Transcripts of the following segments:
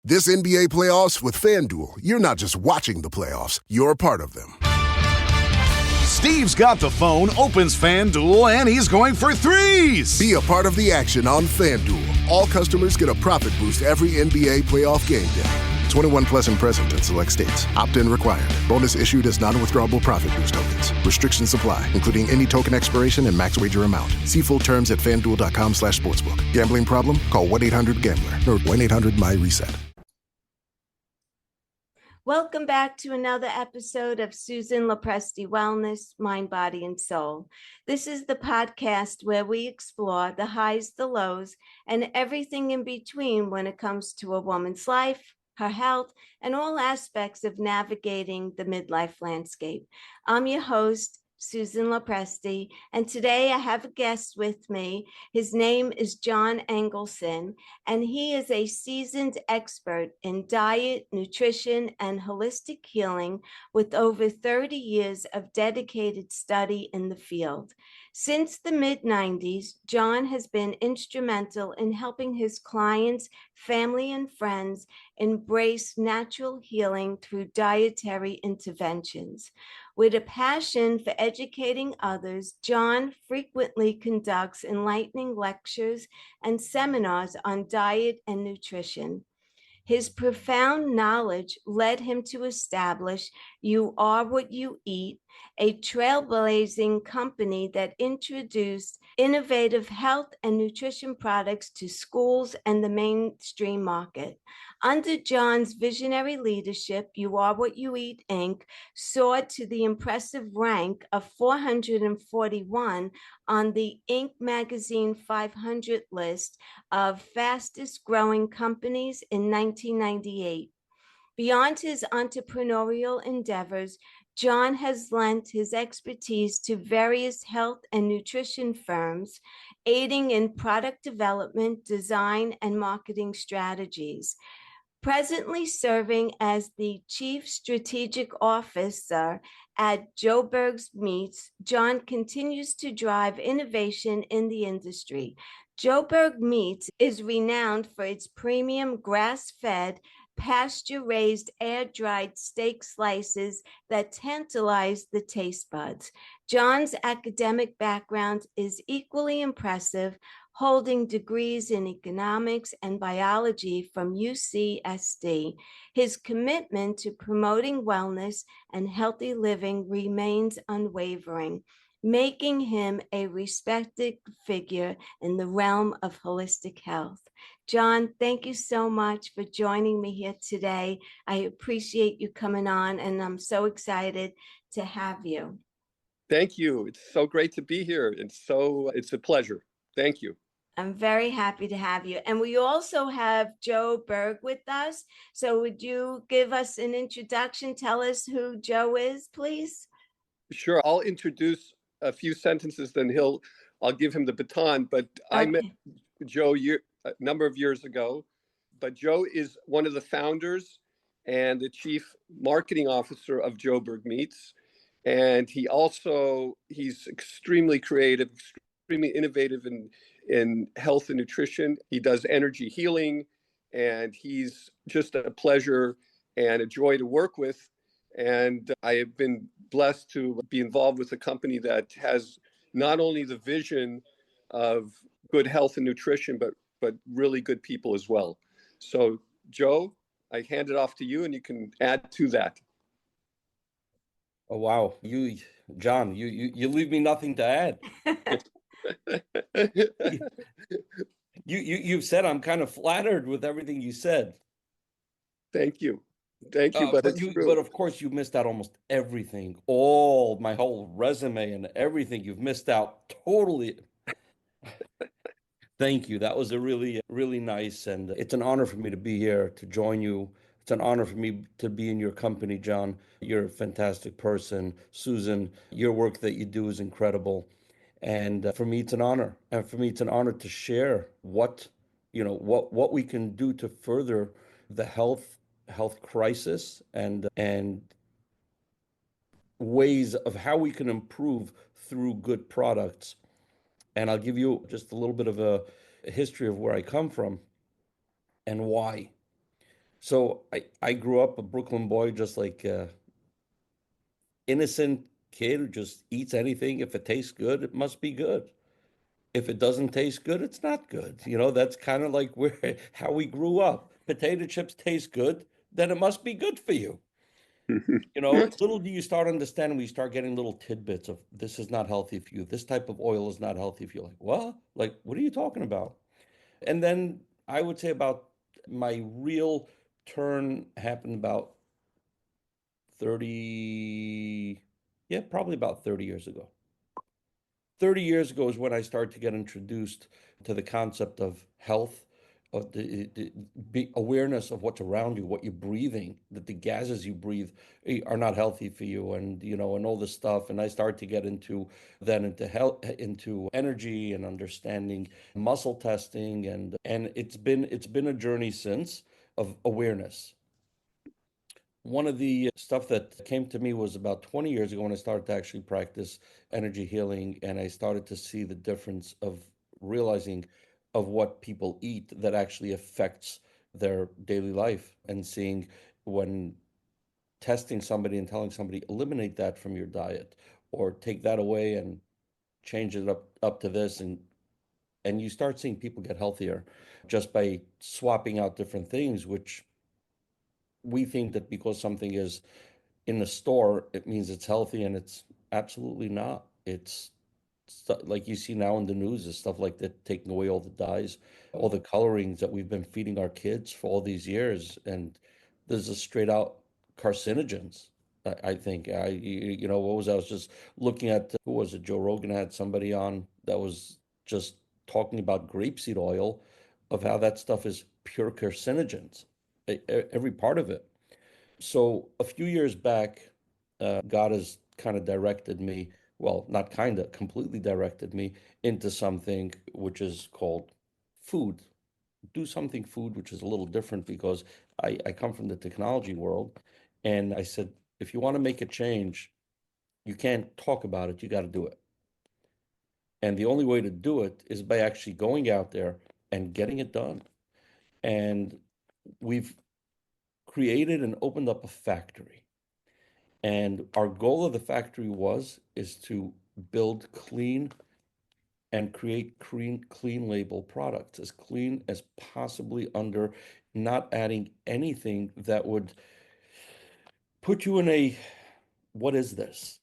This NBA playoffs with FanDuel, you're not just watching the playoffs, you're a part of them. Steve's got the phone, opens FanDuel, and he's going for threes. Be a part of the action on FanDuel. All customers get a profit boost every NBA playoff game day. 21 plus and present in select states. Opt-in required. Bonus issued as non-withdrawable profit boost tokens. Restrictions apply, including any token expiration and max wager amount. See full terms at FanDuel.com/sportsbook. Gambling problem? Call 1-800-GAMBLER or 1-800-MY-RESET. Welcome back to another episode of Susan Lopresti Wellness, Mind, Body, and Soul. This is the podcast where we explore the highs, the lows, and everything in between when it comes to a woman's life, her health, and all aspects of navigating the midlife landscape. I'm your host, Susan Lopresti, and today I have a guest with me. His name is Jon Engelson, and he is a seasoned expert in diet, nutrition, and holistic healing with over 30 years of dedicated study in the field. Since the mid-90s, Jon has been instrumental in helping his clients, family, and friends embrace natural healing through dietary interventions. With a passion for educating others, Jon frequently conducts enlightening lectures and seminars on diet and nutrition. His profound knowledge led him to establish You Are What You Eat, a trailblazing company that introduced innovative health and nutrition products to schools and the mainstream market. Under Jon's visionary leadership, You Are What You Eat, Inc. soared to the impressive rank of 441 on the Inc. magazine 500 list of fastest growing companies in 1998. Beyond his entrepreneurial endeavors, Jon has lent his expertise to various health and nutrition firms, aiding in product development, design, and marketing strategies. Presently serving as the Chief Strategic Officer at JoBurg Meats, Jon continues to drive innovation in the industry. JoBurg Meats is renowned for its premium grass-fed, pasture-raised, air-dried steak slices that tantalize the taste buds. Jon's academic background is equally impressive, holding degrees in economics and biology from UCSD. His commitment to promoting wellness and healthy living remains unwavering, making him a respected figure in the realm of holistic health. Jon, thank you so much for joining me here today. I appreciate you coming on, and I'm so excited to have you. Thank you. It's so great to be here. It's a pleasure. Thank you. I'm very happy to have you. And we also have JoBurg with us. So would you give us an introduction? Tell us who Joe is, please. Sure. I'll introduce a few sentences, then I'll give him the baton. But I met Joe a number of years ago. But Joe is one of the founders and the chief marketing officer of JoBurg Meats. And he's extremely creative, extremely innovative in health and nutrition. He does energy healing, and he's just a pleasure and a joy to work with. And I have been blessed to be involved with a company that has not only the vision of good health and nutrition, but really good people as well. So, Joe, I hand it off to you, and you can add to that. Oh, wow. Jon, you leave me nothing to add. You've said I'm kind of flattered with everything you said. Thank you. But it's true. But of course, you missed out almost everything. My whole resume and everything you've missed out totally. Thank you. That was a really, really nice, and it's an honor for me to be here to join you. It's an honor for me to be in your company, Jon. You're a fantastic person. Susan, your work that you do is incredible. And for me, it's an honor. And for me, it's an honor to share what we can do to further the health crisis and ways of how we can improve through good products. And I'll give you just a little bit of a history of where I come from and why. So I grew up a Brooklyn boy, just like innocent kid who just eats anything. If it tastes good, it must be good. If it doesn't taste good, it's not good. That's kind of like where how we grew up. Potato chips taste good, then it must be good for you. Little do you start understanding, we start getting little tidbits of this is not healthy for you. This type of oil is not healthy for you. Like, what? Like, what are you talking about? And then I would say about my real turn happened about 30, yeah, probably about 30 years ago. 30 years ago is when I started to get introduced to the concept of health, of the awareness of what's around you, what you're breathing, that the gases you breathe are not healthy for you, and all this stuff. And I started to get into health, into energy and understanding muscle testing, and it's been a journey since of awareness. One of the stuff that came to me was about 20 years ago when I started to actually practice energy healing, and I started to see the difference of realizing of what people eat that actually affects their daily life, and seeing when testing somebody and telling somebody eliminate that from your diet or take that away and change it up to this, and you start seeing people get healthier just by swapping out different things, which we think that because something is in the store, it means it's healthy, and it's absolutely not. It's like you see now in the news is stuff like that, taking away all the dyes, all the colorings that we've been feeding our kids for all these years, and there's a straight out carcinogens. I think what was I was just looking at, who was it? Joe Rogan had somebody on that was just talking about grapeseed oil, of how that stuff is pure carcinogens, every part of it. So a few years back, God has kind of directed me, well, not kind of, completely directed me into something which is called food. Do something food, which is a little different because I come from the technology world. And I said, if you want to make a change, you can't talk about it, you got to do it. And the only way to do it is by actually going out there and getting it done. And we've created and opened up a factory. And our goal of the factory is to build clean and create clean label products, as clean as possibly, under not adding anything that would put you in a, what is this?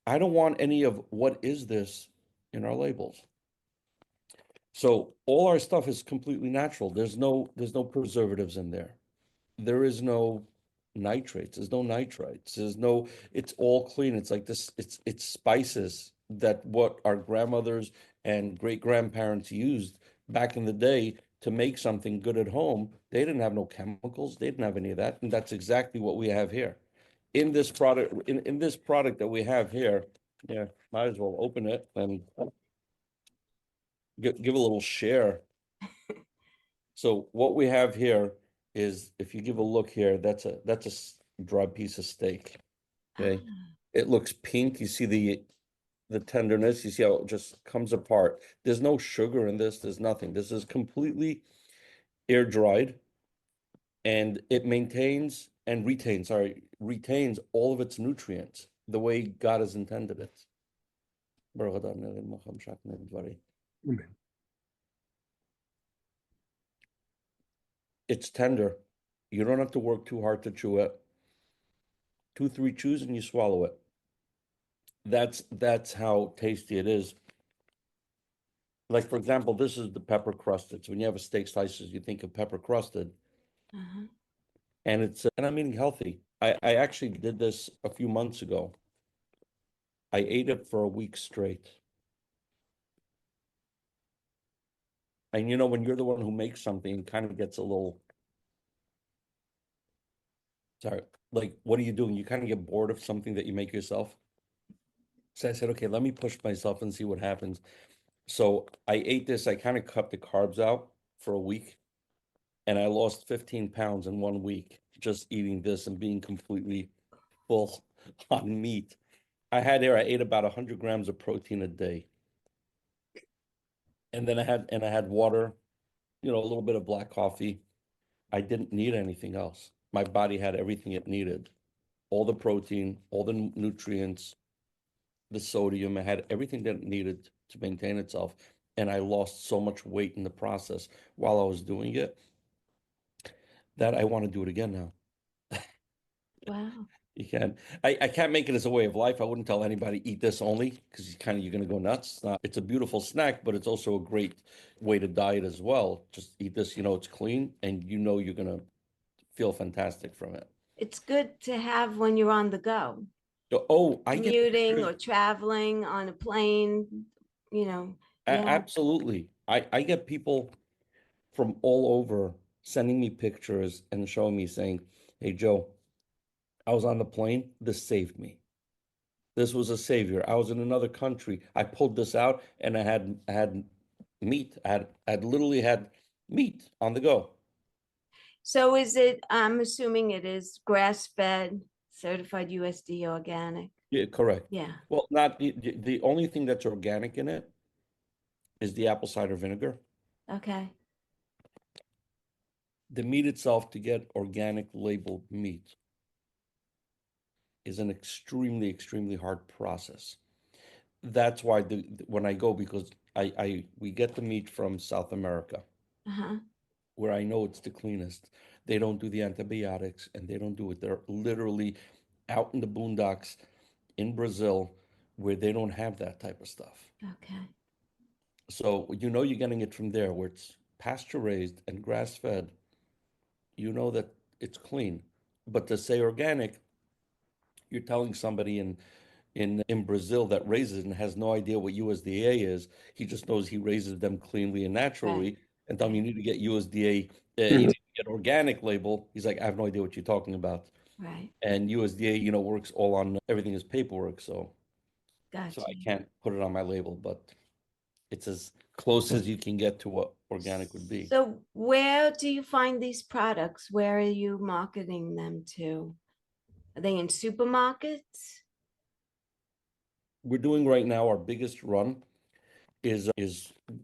I don't want any of what is this in our labels. So all our stuff is completely natural. There's no preservatives in there. There is no nitrates. There's no nitrites. It's all clean. It's like this, it's spices that what our grandmothers and great grandparents used back in the day to make something good at home. They didn't have no chemicals. They didn't have any of that. And that's exactly what we have here. In this product that we have here, yeah, might as well open it and give a little share. So what we have here is, if you give a look here, that's a dry piece of steak. Okay, it looks pink. You see the tenderness. You see how it just comes apart. There's no sugar in this. There's nothing. This is completely air dried, and it retains all of its nutrients the way God has intended it. It's tender. You don't have to work too hard to chew it. 2, 3 chews and you swallow it. That's how tasty it is. Like, for example, this is the pepper crusted. So when you have a steak slices, you think of pepper crusted. And I'm eating healthy. I actually did this a few months ago. I ate it for a week straight. And when you're the one who makes something, it kind of gets a little, sorry, like, what are you doing? You kind of get bored of something that you make yourself. So I said, okay, let me push myself and see what happens. So I ate this. I kind of cut the carbs out for a week, and I lost 15 pounds in 1 week just eating this and being completely full on meat. I ate about 100 grams of protein a day. And then I had water, a little bit of black coffee. I didn't need anything else. My body had everything it needed, all the protein, all the nutrients, the sodium. It had everything that it needed to maintain itself. And I lost so much weight in the process while I was doing it that I want to do it again now. Wow. You can. I can't make it as a way of life. I wouldn't tell anybody eat this only because you're going to go nuts. It's a beautiful snack, but it's also a great way to diet as well. Just eat this, it's clean and you're going to feel fantastic from it. It's good to have when you're on the go, Oh, I get commuting pictures. or traveling on a plane, Yeah. Absolutely. I get people from all over sending me pictures and showing me saying, "Hey, Joe, I was on the plane. This saved me. This was a savior. I was in another country. I pulled this out and I had meat. I had literally had meat on the go." So I'm assuming it is grass-fed, certified USD organic. Yeah, correct. Yeah. Well, not the only thing that's organic in it is the apple cider vinegar. Okay. The meat itself, to get organic labeled meat, is an extremely, extremely hard process. That's why when I go, because we get the meat from South America, Uh-huh. where I know it's the cleanest. They don't do the antibiotics and they don't do it. They're literally out in the boondocks in Brazil where they don't have that type of stuff. Okay. So you're getting it from there where it's pasture raised and grass fed. You know that it's clean. But to say organic, you're telling somebody in Brazil that raises and has no idea what USDA is. He just knows he raises them cleanly and Right. naturally, and tell him you need to get USDA, you Mhm. need to get organic label. He's like, I have no idea what you're talking about. Right. And USDA, works all on everything is paperwork, so Gotcha. I can't put it on my label, but it's as close as you can get to what organic would be. So where do you find these products? Where are you marketing them to? Are they in supermarkets? We're doing right now our biggest run is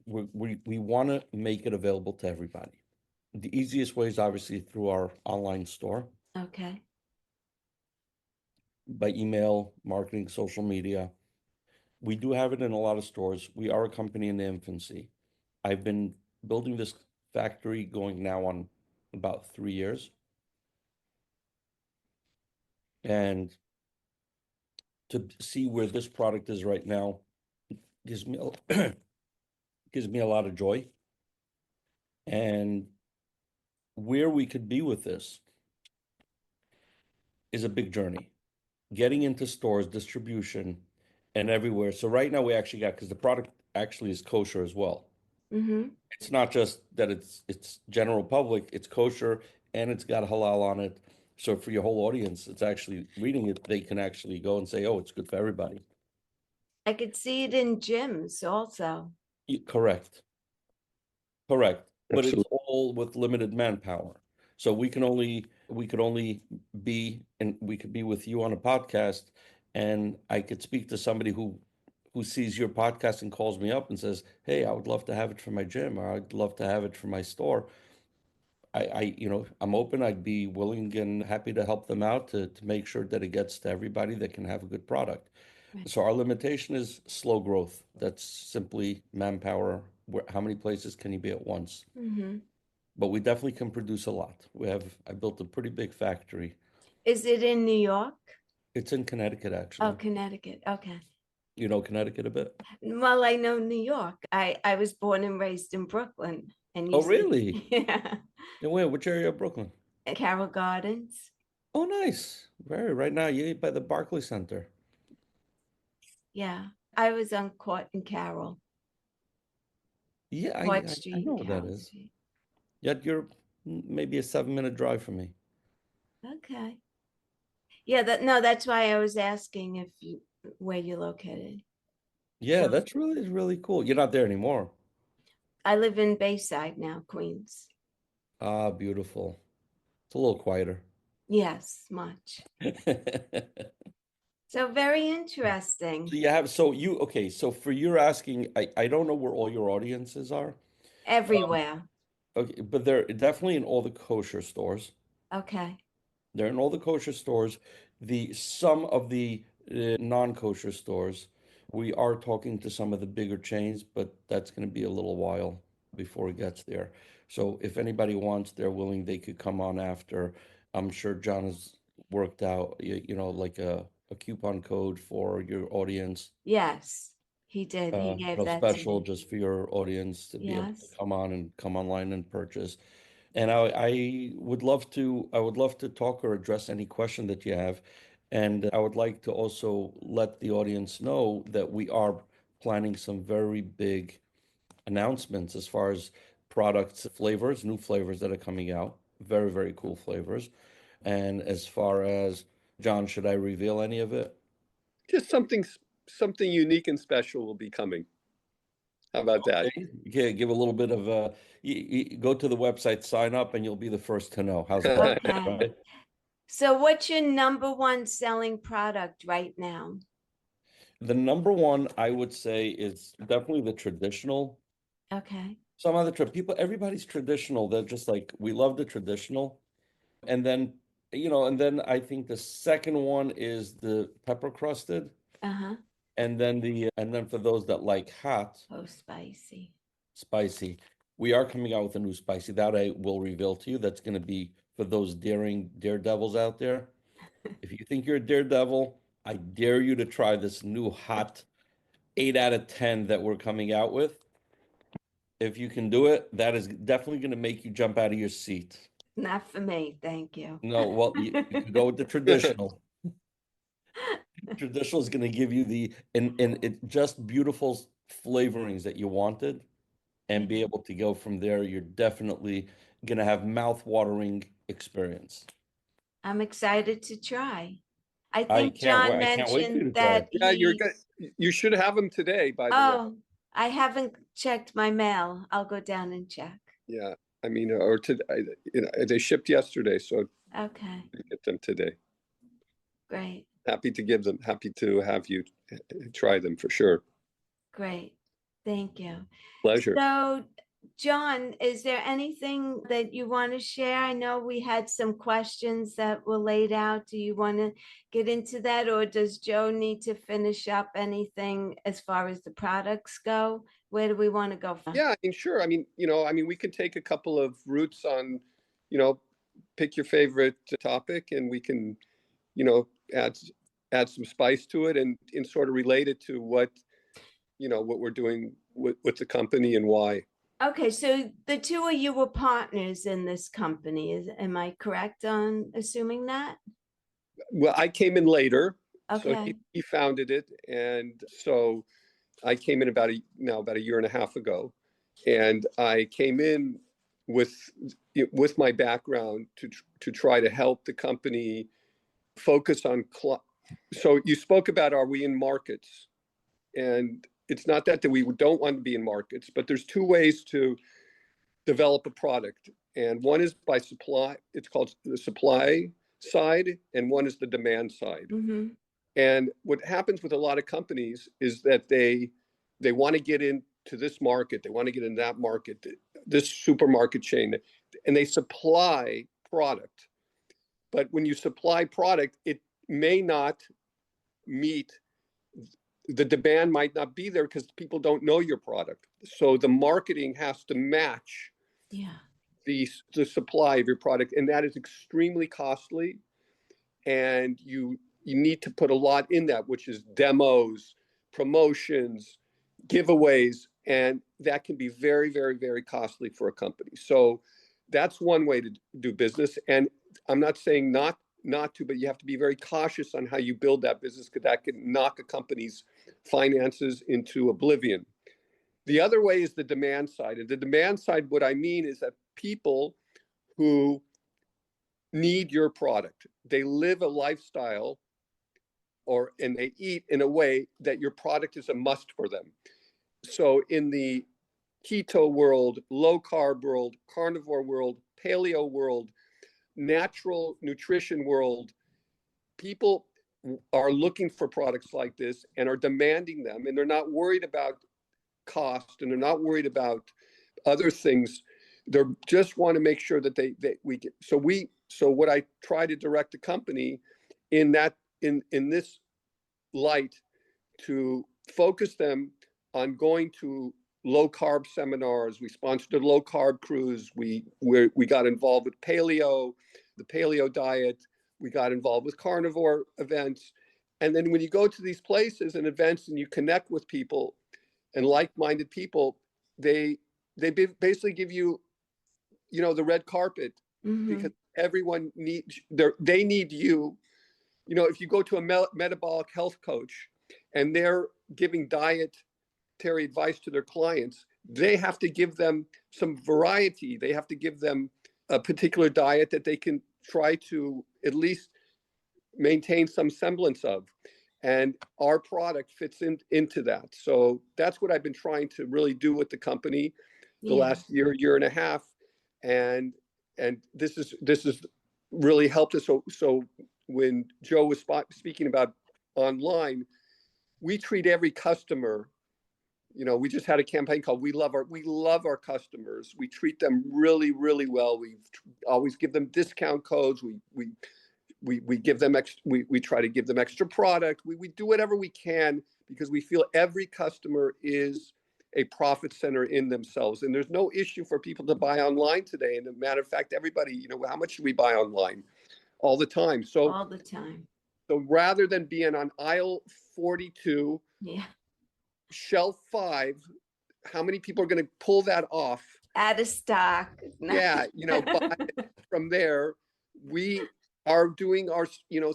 we want to make it available to everybody. The easiest way is obviously through our online store, Okay. by email, marketing, social media. We do have it in a lot of stores. We are a company in the infancy. I've been building this factory going now on about 3 years. And to see where this product is right now gives me gives me a lot of joy. And where we could be with this is a big journey. Getting into stores, distribution, and everywhere. So right now we actually got, because the product actually is kosher as well. Mm-hmm. It's not just that it's general public, it's kosher and it's got halal on it. So for your whole audience, it's actually reading it, they can actually go and say, oh, it's good for everybody. I could see it in gyms also. Correct. Correct. But it's Absolutely. all with limited manpower. So we could only be, and we could be with you on a podcast, and I could speak to somebody who sees your podcast and calls me up and says, "Hey, I would love to have it for my gym, or I'd love to have it for my store." I'm open. I'd be willing and happy to help them out to make sure that it gets to everybody that can have a good product. Right. So our limitation is slow growth. That's simply manpower. How many places can you be at once? Mm-hmm. But we definitely can produce a lot. I built a pretty big factory. Is it in New York? It's in Connecticut, Oh, actually. Connecticut. Okay. You know Connecticut a bit? Well, I know New York. I was born and raised in Brooklyn, and Oh, you said, really? yeah, And where? Which area of Brooklyn? Carroll Gardens. Oh, nice. Very right now. You're by the Barclays Center. Yeah, I was on Court and Carroll, Yeah, Court I Street know and what that Carroll is. Street. Yet you're maybe a 7-minute drive from me. Okay. Yeah, that's why I was asking where you're located. Yeah, So that's really cool. You're not there anymore. I live in Bayside now, Queens. Ah, beautiful. It's a little quieter. Yes, much. So very So interesting. okay, so for you're asking, I don't know where all your audiences are. Um, Everywhere. Okay, but they're definitely in all the kosher stores. Okay. They're in all the kosher stores. Some of the non-kosher stores, we are talking to some of the bigger chains, but that's going to be a little while before it gets there. So if anybody wants, they're willing, they could come on after. I'm sure John has worked out, like a coupon code for your audience, Yes, he did. He gave that to special me. just for your audience to be able to Yes. come on and come online and purchase. And I would love to talk or address any question that you have. And I would like to also let the audience know that we are planning some very big announcements as far as products, flavors, new flavors that are coming out. Very, very cool flavors. And as far as, John, should I reveal any of it? Just something unique and special will be coming. How about that? Okay. Yeah, give a little bit of go to the website, sign up, and you'll be the first to know. How's that? Okay. Right? So what's your number one selling product right now? The number one, I would say, is definitely the traditional. Okay. Some other people, everybody's traditional. They're just like, we love the traditional. And then, and then I think the second one is the pepper crusted. Uh-huh. And then for those that like hot, Oh, spicy. spicy, we are coming out with a new spicy that I will reveal to you. That's going to be for those daring daredevils out there. If you think you're a daredevil, I dare you to try this new hot 8 out of 10 that we're coming out with. If you can do it, that is definitely going to make you jump out of your seat. Not for me, thank you. No, well, you can go with the traditional. Traditional is going to give you and it just beautiful flavorings that you wanted and be able to go from there. You're definitely going to have mouth-watering experience. I'm excited to try. I I think can't wait. John I can't wait for you to mentioned try that it. Yeah, you're he's, good. You should have them today, by the way. oh, I haven't checked my mail. I'll go down and check. Yeah, I mean, or they shipped yesterday, so Okay, you get them today. great, Happy to have you try them for sure. great. Thank you. Pleasure. So, John, is there anything that you want to share? I know we had some questions that were laid out. Do you want to get into that, or does Joe need to finish up anything as far as the products go? Where do we want to go from? Yeah, I mean, sure. I mean, we can take a couple of routes on, pick your favorite topic, and we can, add some spice to it and sort of relate it to what we're doing with the company and why. Okay, so the two of you were partners in this company. Am I correct on assuming that? Well, I came in later, so Okay. he founded it, and so I came in about a year and a half ago, and I came in with my background to try to help the company focus on. So you spoke about, are we in markets? And it's not that we don't want to be in markets, but there's two ways to develop a product, and one is by supply. It's called the supply side, and one is the demand side. Mm-hmm. And what happens with a lot of companies is that they want to get into this market, they want to get in that market, this supermarket chain, and they supply product. But when you supply product, it may not meet, the demand might not be there because people don't know your product. So the marketing has to match the supply of your product, and that is extremely costly. And you need to put a lot in that, which is demos, promotions, giveaways, and that can be very, very, very costly for a company. So that's one way to do business. And I'm not saying not to, but you have to be very cautious on how you build that business, because that can knock a company's finances into oblivion. The other way is the demand side. And the demand side, what I mean is that people who need your product, they live a lifestyle and they eat in a way that your product is a must for them. So in the keto world, low carb world, carnivore world, paleo world, natural nutrition world, people are looking for products like this and are demanding them, and they're not worried about cost, and they're not worried about other things. They just want to make sure that we get, so what I try to direct the company in this light, to focus them on going to low carb seminars. We sponsored a low carb cruise. We got involved with the paleo diet. We got involved with carnivore events. And then when you go to these places and events and you connect with people and like-minded people, they basically give you, the red carpet, because everyone they need you. If you go to a metabolic health coach and they're giving dietary advice to their clients, they have to give them some variety. They have to give them a particular diet that they can try to at least maintain some semblance of. And our product fits into that. So that's what I've been trying to really do with the company the last year and a half. And this is really helped us. So when Joe was speaking about online, we treat every customer. We just had a campaign called "We Love Our Customers." We treat them really, really well. We always give them discount codes. We give them we try to give them extra product. We do whatever we can, because we feel every customer is a profit center in themselves, and there's no issue for people to buy online today. And as a matter of fact, everybody, how much do we buy online? All the time. So all the time. So rather than being on aisle 42, shelf 5, how many people are going to pull that off? Out of stock. Yeah, buy it from there. We are doing our,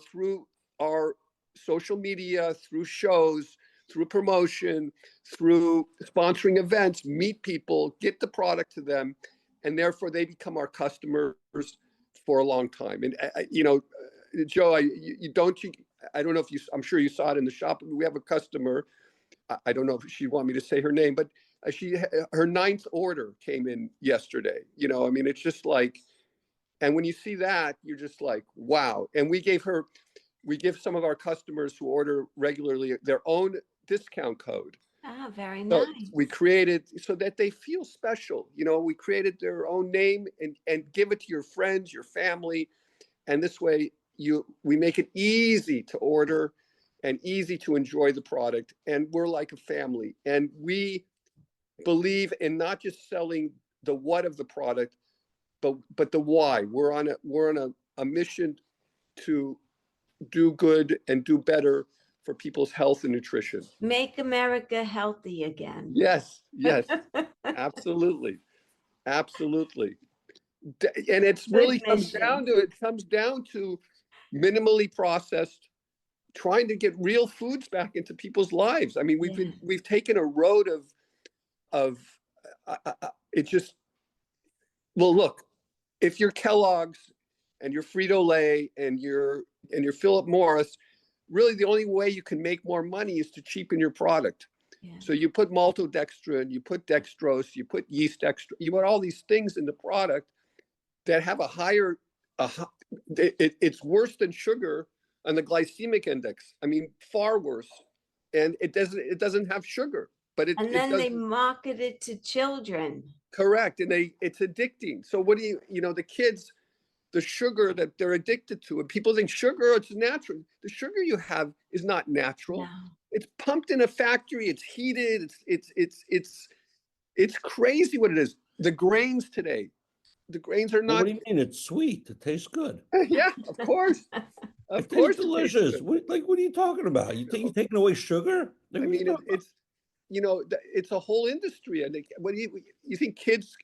through our social media, through shows, through promotion, through sponsoring events, meet people, get the product to them, and therefore they become our customers for a long time. And Joe, I don't know if I'm sure you saw it in the shop. We have a customer. I don't know if she want me to say her name, but her 9th order came in yesterday. It's just like, and when you see that, you're just like, wow. And we give some of our customers who order regularly their own discount code. Ah, very So nice. we created so that they feel special. We created their own name and give it to your friends, your family. And this way we make it easy to order and easy to enjoy the product. And we're like a family. And we believe in not just selling the what of the product, but the why. We're on a mission to do good and do better for people's health and nutrition. Make America healthy again. Yes, absolutely. Absolutely. And it's really comes down to minimally processed, trying to get real foods back into people's lives. I mean, we've taken a road of it just, well, look, if you're Kellogg's and you're Frito-Lay and you're Philip Morris, really the only way you can make more money is to cheapen your product. So you put maltodextrin, you put dextrose, you put yeast extra, you put all these things in the product that have a higher, it's worse than sugar on the glycemic index. I mean, far worse. And it doesn't have sugar, but they market it to children. Correct. And it's addicting. So what do the kids, the sugar that they're addicted to, and people think sugar, it's natural. The sugar you have is not natural. No. It's pumped in a factory. It's heated. It's crazy what it is. The grains today, the grains are not. What do you mean? It's sweet. It tastes good. Yeah, of course. Of course, it's delicious. What are you talking about? You taking away sugar? I mean, it's it's a whole industry. And what do you think? Kids'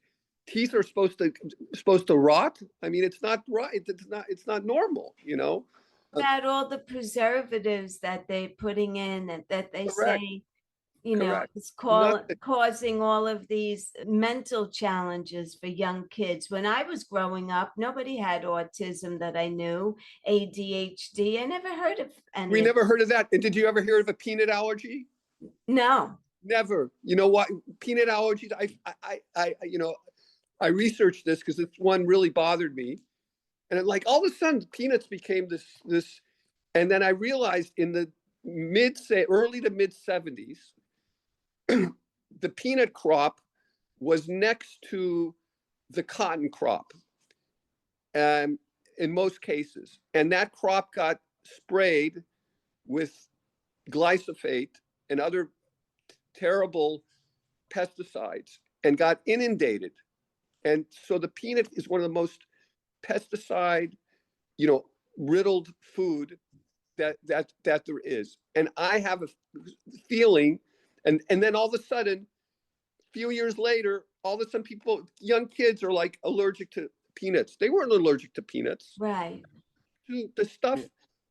teeth are supposed to rot? I mean, it's not right. It's not normal. About all the preservatives that they're putting in, that they say, it's causing all of these mental challenges for young kids. When I was growing up, nobody had autism that I knew, ADHD. I never heard of any. We never heard of that. And did you ever hear of a peanut allergy? No. Never. You know what? Peanut allergies. I researched this because this one really bothered me. And all of a sudden, peanuts became this, and then I realized in the early to mid 70s, the peanut crop was next to the cotton crop, in most cases. And that crop got sprayed with glyphosate and other terrible pesticides and got inundated. And so the peanut is one of the most pesticide, riddled food that there is. And I have a feeling, and then all of a sudden, a few years later, all of a sudden young kids are like allergic to peanuts. They weren't allergic to peanuts. Right. To the stuff.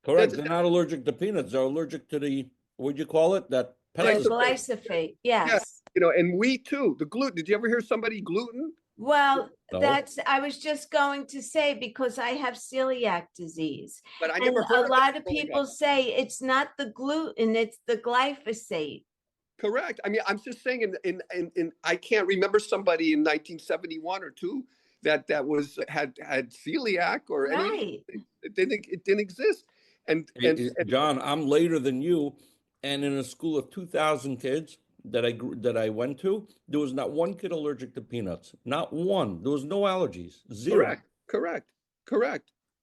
Correct. They're not allergic to peanuts. They're allergic to the, what'd you call it? That pesticide. Glyphosate. Yes. Yeah, and wheat too. The gluten. Did you ever hear somebody gluten? Well, No. I was just going to say, because I have celiac disease. But I And never heard a lot that of growing people up. say it's not the gluten, it's the glyphosate. Correct. I mean, I'm just saying, in I can't remember somebody in 1971 or two that had celiac or anything. Right. It didn't exist. And John, I'm later than you, and in a school of 2,000 kids that I went to, there was not one kid allergic to peanuts. Not one. There was no allergies. Zero. correct.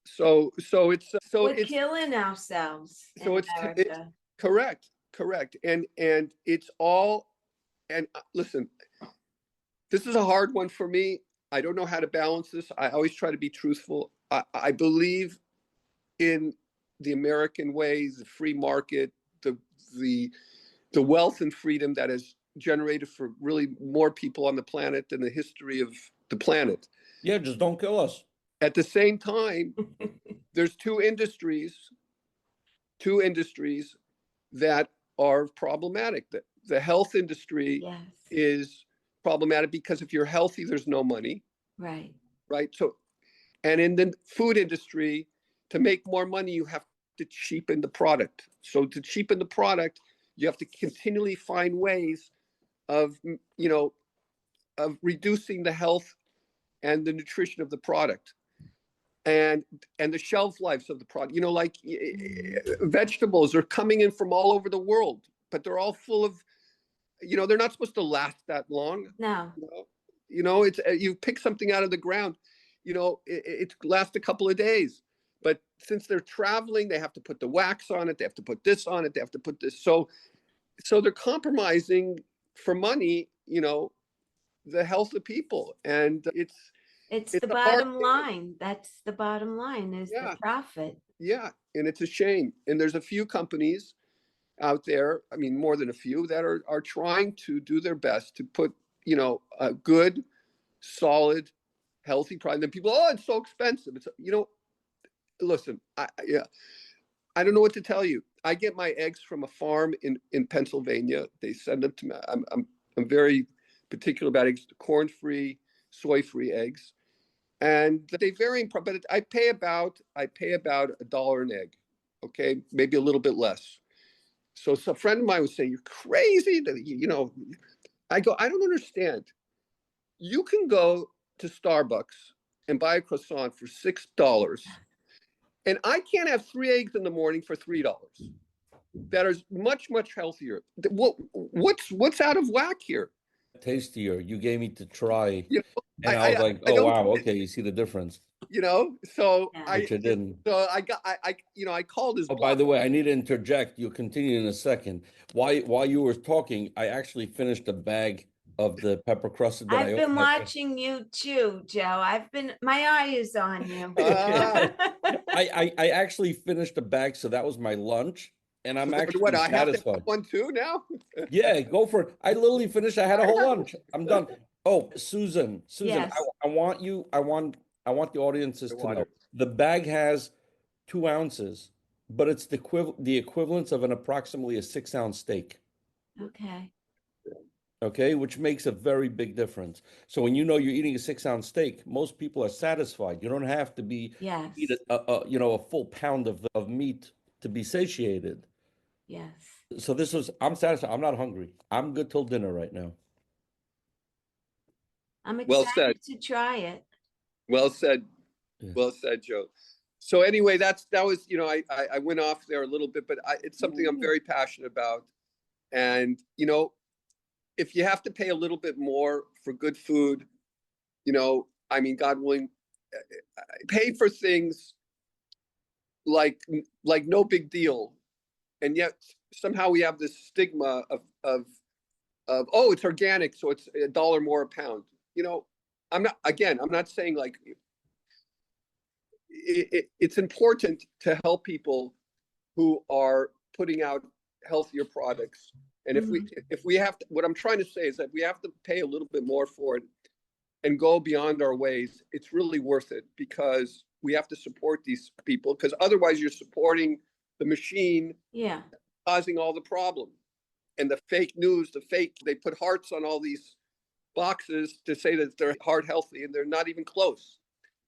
So We're it's killing ourselves so in it's America. correct. And it's all, and listen, this is a hard one for me. I don't know how to balance this. I always try to be truthful. I believe in the American way, the free market, the wealth and freedom that has generated for really more people on the planet than the history of the planet. Yeah, just don't kill us. At the same time, there's two industries that are problematic. The health industry Yes. is problematic because if you're healthy, there's no money, Right. right? So, and in the food industry, to make more money, you have to cheapen the product. So to cheapen the product, you have to continually find ways of, of reducing the health and the nutrition of the product and the shelf lives of the product. Like vegetables are coming in from all over the world, but they're all full of, they're not supposed to last that long. No. It's you pick something out of the ground, it lasts a couple of days. But since they're traveling, they have to put the wax on it. They have to put this on it. They have to put this. So they're compromising for money, the health of people. And It's the bottom line. That's the bottom line is the profit. Yeah. And it's a shame. And there's a few companies out there, I mean, more than a few, that are trying to do their best to put, a good, solid, healthy product. And people, it's so expensive. It's, listen, I don't know what to tell you. I get my eggs from a farm in Pennsylvania. They send them to me. I'm very particular about eggs, corn-free, soy-free eggs, and they vary in price. But I pay about $1 an egg. Okay, maybe a little bit less. So a friend of mine was saying, "You're crazy." I go, I don't understand. You can go to Starbucks and buy a croissant for $6. And I can't have 3 eggs in the morning for $3. That is much, much healthier. What's out of whack here? Tastier. You gave me to try. And I was like, oh, wow. Okay. You see the difference. So Yeah. Which I didn't. So I called his. Oh, by the way, I need to interject. You'll continue in a second. While you were talking, I actually finished a bag of the pepper crusted that I've been watching you too, Joe. My eye is on you. I actually finished a bag, so that was my lunch, and I'm actually I have to satisfied. have one too now? Yeah, go for it. I literally finished. I had a whole lunch. I'm done. Oh, Susan, Yes. I want the audiences to know the bag has 2 ounces, but it's the equivalence of approximately a 6-ounce steak. Okay. Okay, which makes a very big difference. So when you're eating a 6-ounce steak, most people are satisfied. You don't have to eat a full pound of meat to be satiated. Yes. So I'm satisfied. I'm not hungry. I'm good till dinner right now. I'm Well excited said. to try it. Well said. Yeah. Well said, Joe. So anyway, that was, I went off there a little bit, but it's something I'm very passionate about. And, if you have to pay a little bit more for good food, I mean, God willing, pay for things like no big deal, and yet somehow we have this stigma of oh, it's organic, so it's $1 more a pound. You know, I'm not saying like it's important to help people who are putting out healthier products. And if we have to, what I'm trying to say is that we have to pay a little bit more for it and go beyond our ways. It's really worth it because we have to support these people, because otherwise you're supporting the machine, causing all the problem. And the fake news, they put hearts on all these boxes to say that they're heart healthy, and they're not even close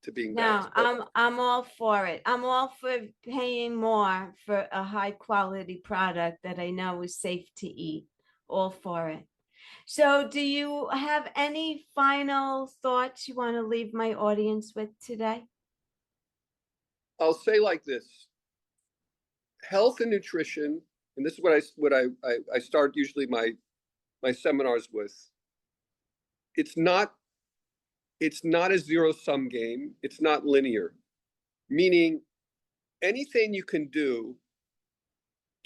to being No, that. I'm all for it. I'm all for paying more for a high quality product that I know is safe to eat. All for it. So do you have any final thoughts you want to leave my audience with today? I'll say like this: health and nutrition, and this is what I start usually my seminars with. It's not a zero-sum game. It's not linear, meaning anything you can do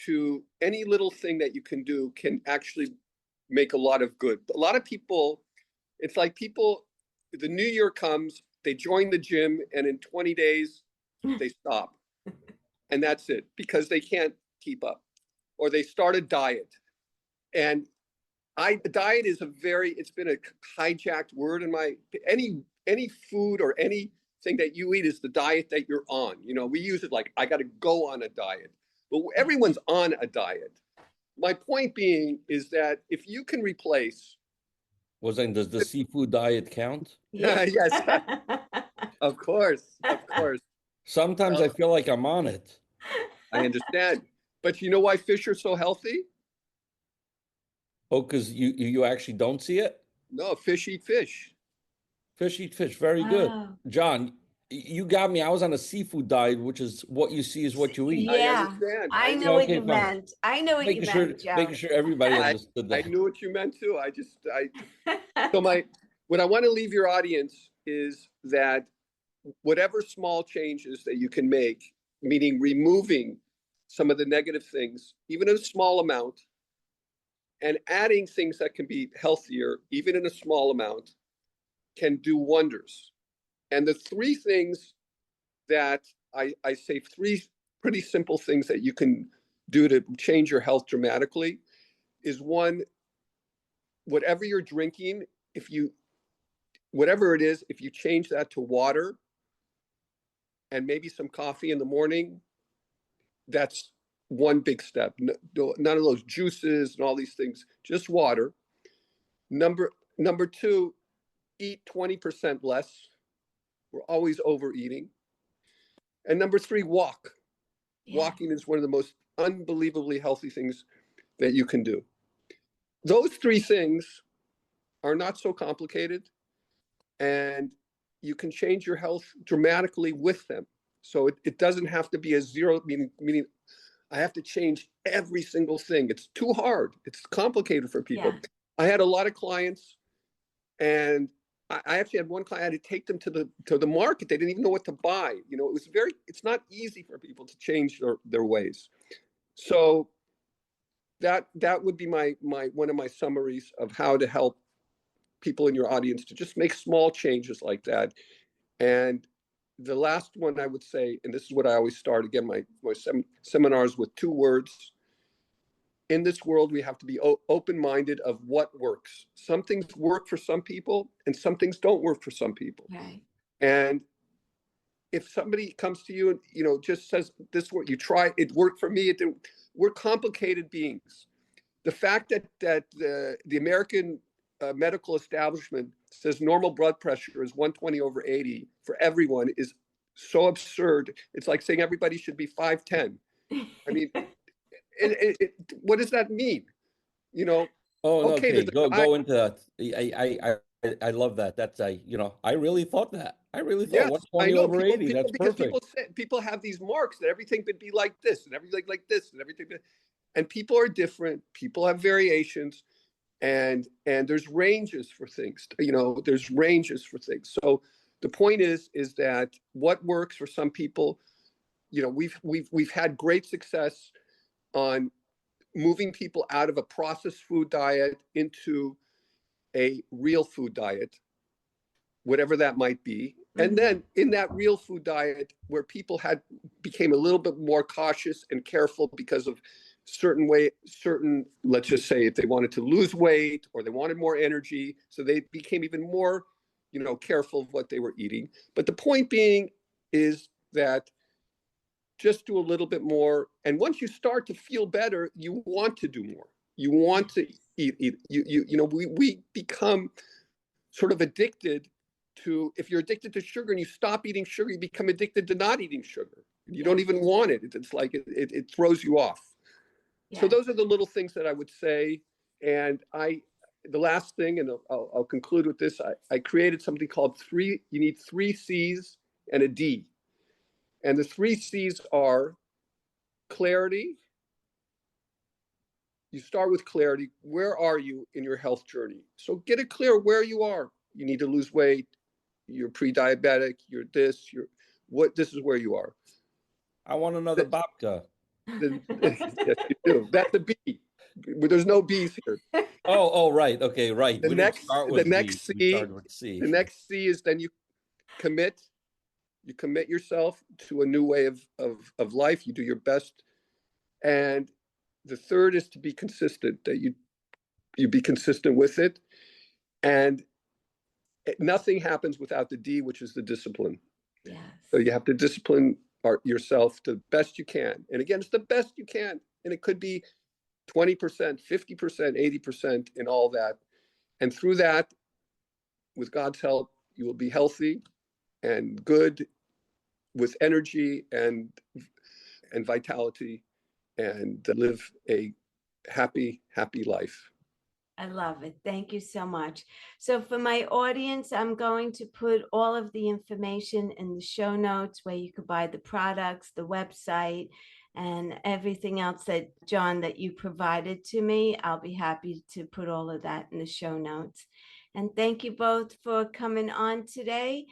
to any little thing that you can do can actually make a lot of good. A lot of people, it's like the new year comes, they join the gym, and in 20 days, they stop. And that's it, because they can't keep up. Or they start a diet. And diet is it's been a hijacked word in any food or anything that you eat is the diet that you're on. You know, we use it like, I got to go on a diet, but everyone's on a diet. My point being is that if you can replace. Does the seafood diet count? Yes. Yes, of course. Sometimes I feel like I'm on it. I understand. But you know why fish are so healthy? Oh, because you actually don't see it? No, fish eat fish. Fish eat fish. Very good. Jon, you got me. I was on a seafood diet, which is what you see is what you eat. I Yeah, understand. I know what you fine. meant. I know what you meant, Joe. Making sure everybody understood that. I knew what you meant too. What I want to leave your audience is that whatever small changes that you can make, meaning removing some of the negative things, even in a small amount, and adding things that can be healthier, even in a small amount, can do wonders. And the three things that I say, three pretty simple things that you can do to change your health dramatically is one, whatever you're drinking, whatever it is, if you change that to water and maybe some coffee in the morning, that's one big step. None of those juices and all these things, just water. Number two, eat 20% less. We're always overeating. And number three, walk. Yeah. Walking is one of the most unbelievably healthy things that you can do. Those three things are not so complicated, and you can change your health dramatically with them. So it doesn't have to be a zero, meaning I have to change every single thing. It's too hard. It's complicated for people. Yeah. I had a lot of clients, and I actually had one client, I had to take them to the market. They didn't even know what to buy. You know, it's not easy for people to change their ways. So that would be my one of my summaries of how to help people in your audience to just make small changes like that. And the last one I would say, and this is what I always start again, my seminars with 2 words. In this world, we have to be open-minded of what works. Some things work for some people, and some things don't work for some people. Right. And if somebody comes to you and just says, "This work, you try, it worked for me," it didn't. We're complicated beings. The fact that the American medical establishment says normal blood pressure is 120/80 for everyone is so absurd. It's like saying everybody should be 5'10". I mean. What does that mean? Oh, okay. Go into that. I love that. That's I really thought that. I really thought, yes, 120/80. That's perfect. People have these marks that everything could be like this and everything like this and everything. And people are different. People have variations, and there's ranges for things. There's ranges for things. So The point is that what works for some people, we've had great success on moving people out of a processed food diet into a real food diet, whatever that might be. And then in that real food diet, where people became a little bit more cautious and careful because of let's just say if they wanted to lose weight or they wanted more energy, so they became even more, careful of what they were eating. But the point being is that just do a little bit more. And once you start to feel better, you want to do more. You want to eat. We become sort of addicted to, if you're addicted to sugar and you stop eating sugar, you become addicted to not eating sugar. You don't even want it. It's like it throws you off. Yeah. So those are the little things that I would say. And the last thing, and I'll conclude with this, I created something called you need 3 C's and a D. And the 3 C's are clarity. You start with clarity. Where are you in your health journey? So get it clear where you are. You need to lose weight. You're pre-diabetic. You're this. This is where you are. I want another babka. Yes, you do. That's a B. There's no B's here. Oh, right. Okay, right. The next C is then you commit. You commit yourself to a new way of life. You do your best. And the third is to be consistent, that you be consistent with it. And nothing happens without the D, which is the discipline. Yes. So you have to discipline yourself the best you can. And again, it's the best you can. And it could be 20%, 50%, 80% in all that. And through that, with God's help, you will be healthy and good, with energy and vitality, and live a happy life. I love it. Thank you so much. So for my audience, I'm going to put all of the information in the show notes where you could buy the products, the website, and everything else that, Jon, that you provided to me. I'll be happy to put all of that in the show notes. And thank you both for coming on today.